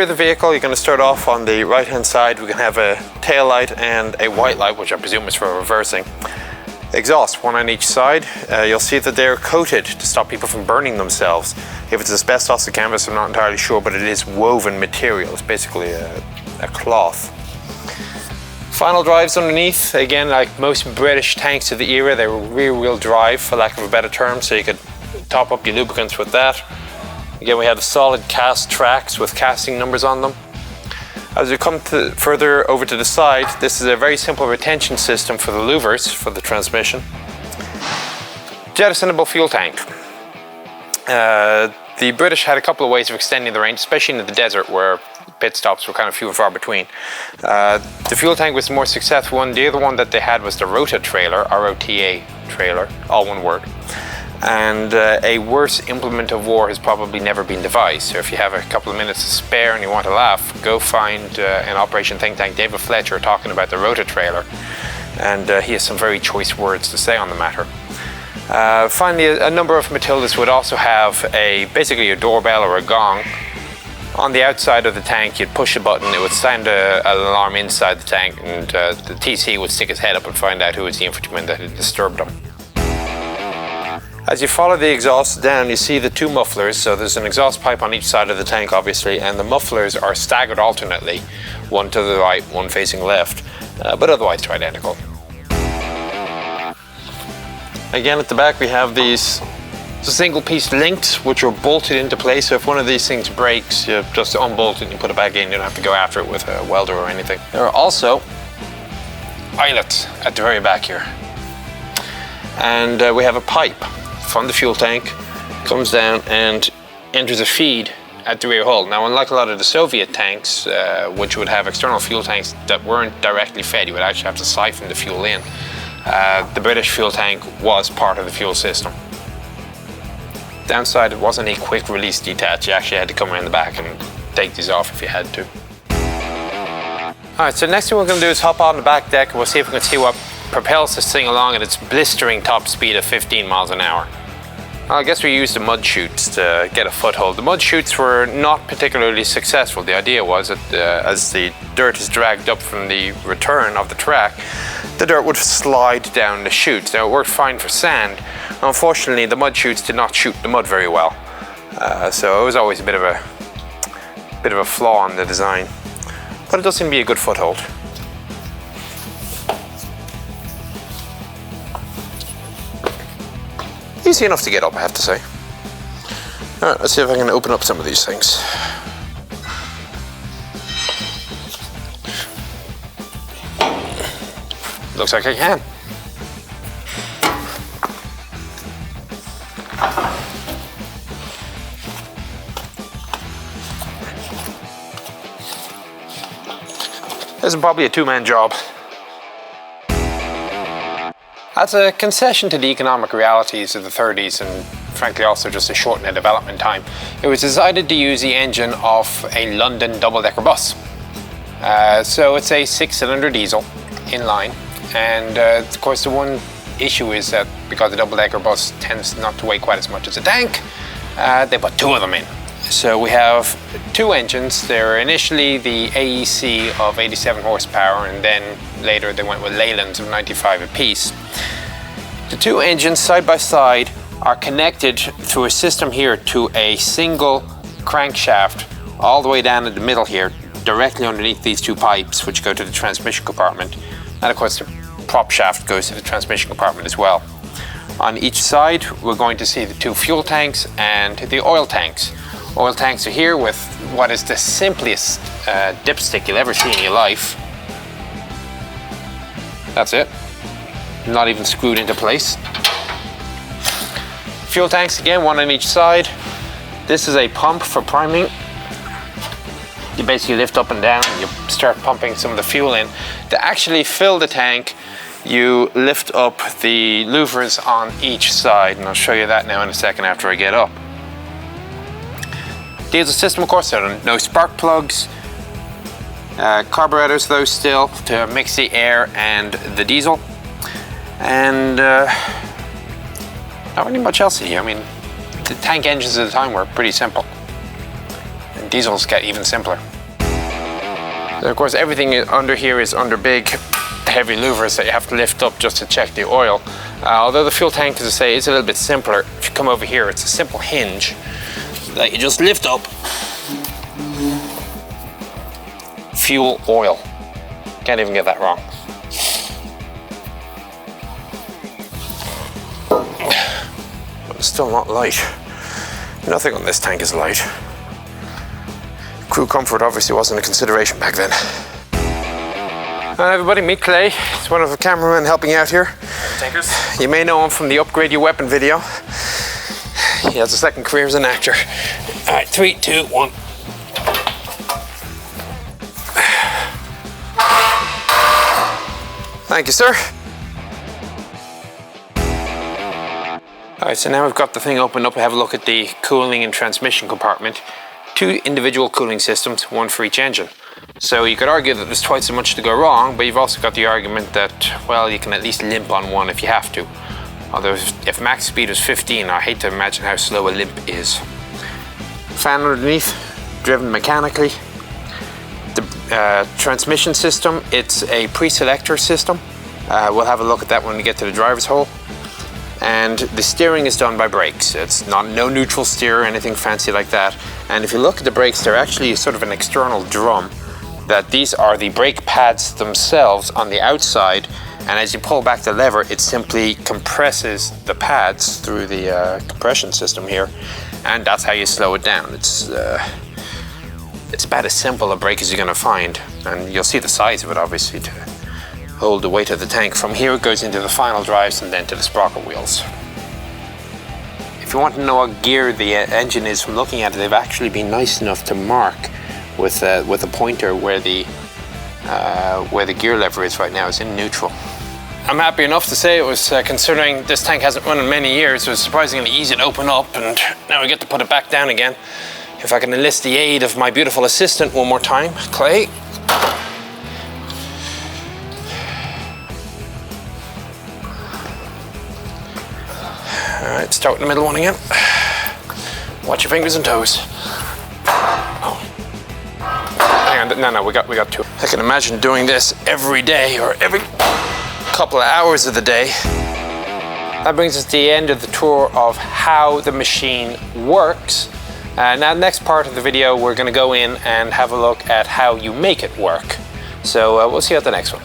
the vehicle, you're going to start off on the right hand side. We can have a tail light and a white light, which I presume is for reversing. Exhaust, one on each side. You'll see that they're coated to stop people from burning themselves. If it's asbestos or canvas, I'm not entirely sure, but it is woven material. It's basically a cloth. Final drives underneath, again, like most British tanks of the era, they were rear-wheel drive, for lack of a better term, so you could top up your lubricants with that. Again, we have the solid cast tracks with casting numbers on them. As we come further over to the side, this is a very simple retention system for the louvers for the transmission. Jettisonable fuel tank. The British had a couple of ways of extending the range, especially in the desert where pit stops were kind of few and far between. The fuel tank was the more successful one. The other one that they had was the Rota trailer, R-O-T-A trailer, all one word. And a worse implement of war has probably never been devised. So if you have a couple of minutes to spare and you want to laugh, go find an Operation Think Tank David Fletcher talking about the Rota trailer, and he has some very choice words to say on the matter. Finally, a number of Matildas would also have basically a doorbell or a gong. On the outside of the tank, you'd push a button, it would sound an alarm inside the tank, and the TC would stick his head up and find out who was the infantryman that had disturbed him. As you follow the exhaust down, you see the two mufflers. So there's an exhaust pipe on each side of the tank, obviously, and the mufflers are staggered alternately, one to the right, one facing left, but otherwise they're identical. Again, at the back we have these single-piece links which are bolted into place. So if one of these things breaks, you just unbolt it and you put it back in. You don't have to go after it with a welder or anything. There are also eyelets at the very back here. And we have a pipe from the fuel tank, comes down and enters a feed at the rear hull. Now, unlike a lot of the Soviet tanks, which would have external fuel tanks that weren't directly fed, you would actually have to siphon the fuel in. The British fuel tank was part of the fuel system. Downside, it wasn't a quick release detach. You actually had to come around the back and take these off if you had to. Alright, so next thing we're going to do is hop on the back deck and we'll see if we can see what propels this thing along at its blistering top speed of 15 miles an hour. Well, I guess we used the mud chutes to get a foothold. The mud chutes were not particularly successful. The idea was that as the dirt is dragged up from the return of the track, the dirt would slide down the chutes. Now, it worked fine for sand. Unfortunately, the mud chutes did not shoot the mud very well. So it was always a bit of a flaw in the design. But it does seem to be a good foothold. Easy enough to get up, I have to say. Alright, let's see if I can open up some of these things. Looks like I can. This is probably a two-man job. As a concession to the economic realities of the 30s and frankly also just to shorten the development time, it was decided to use the engine of a London double-decker bus. So it's a 6-cylinder diesel inline, and of course the one issue is that because the double-decker bus tends not to weigh quite as much as a tank, they put two of them in. So we have two engines. They're initially the AEC of 87 horsepower, and then later they went with Leylands of 95 apiece. The two engines side by side are connected through a system here to a single crankshaft all the way down in the middle here, directly underneath these two pipes which go to the transmission compartment. And of course the prop shaft goes to the transmission compartment as well. On each side we're going to see the two fuel tanks and the oil tanks. Oil tanks are here with what is the simplest dipstick you'll ever see in your life. That's it. Not even screwed into place. Fuel tanks again, one on each side. This is a pump for priming. You basically lift up and down and you start pumping some of the fuel in. To actually fill the tank, you lift up the louvers on each side, and I'll show you that now in a second after I get up. Diesel system, of course, there are no spark plugs. Carburetors, though, still to mix the air and the diesel. And not really much else here. I mean, the tank engines at the time were pretty simple. And diesels get even simpler. And of course, everything under here is under big, heavy louvers that you have to lift up just to check the oil. Although the fuel tank, as I say, is a little bit simpler. If you come over here, it's a simple hinge that you just lift up. Fuel, oil. Can't even get that wrong. But it's still not light. Nothing on this tank is light. Crew comfort obviously wasn't a consideration back then. Hi everybody, meet Clay. He's one of the cameramen helping out here. Tankers. You may know him from the Upgrade Your Weapon video. He has a second career as an actor. All right, 3, 2, 1. Thank you, sir. All right, so now we've got the thing opened up. We have a look at the cooling and transmission compartment. 2 individual cooling systems, 1 for each engine. So you could argue that there's twice as much to go wrong, but you've also got the argument that, well, you can at least limp on one if you have to. Although if max speed was 15, I hate to imagine how slow a limp is. Fan underneath, driven mechanically. The transmission system, it's a pre-selector system. We'll have a look at that when we get to the driver's hole. And the steering is done by brakes. It's no neutral steer or anything fancy like that. And if you look at the brakes, they're actually sort of an external drum. That these are the brake pads themselves on the outside. And as you pull back the lever, it simply compresses the pads through the compression system here. And that's how you slow it down. It's about as simple a brake as you're gonna find. And you'll see the size of it, obviously, to hold the weight of the tank. From here it goes into the final drives and then to the sprocket wheels. If you want to know what gear the engine is from looking at it, they've actually been nice enough to mark with a pointer where the gear lever is right now. It's in neutral. I'm happy enough to say it was, considering this tank hasn't run in many years, it was surprisingly easy to open up, and now we get to put it back down again. If I can enlist the aid of my beautiful assistant one more time, Clay. All right, start with the middle one again. Watch your fingers and toes. Oh. Hang on, no, we got 2. I can imagine doing this every day or every couple of hours of the day. That brings us to the end of the tour of how the machine works. Now, next part of the video, we're going to go in and have a look at how you make it work. So we'll see you at the next one.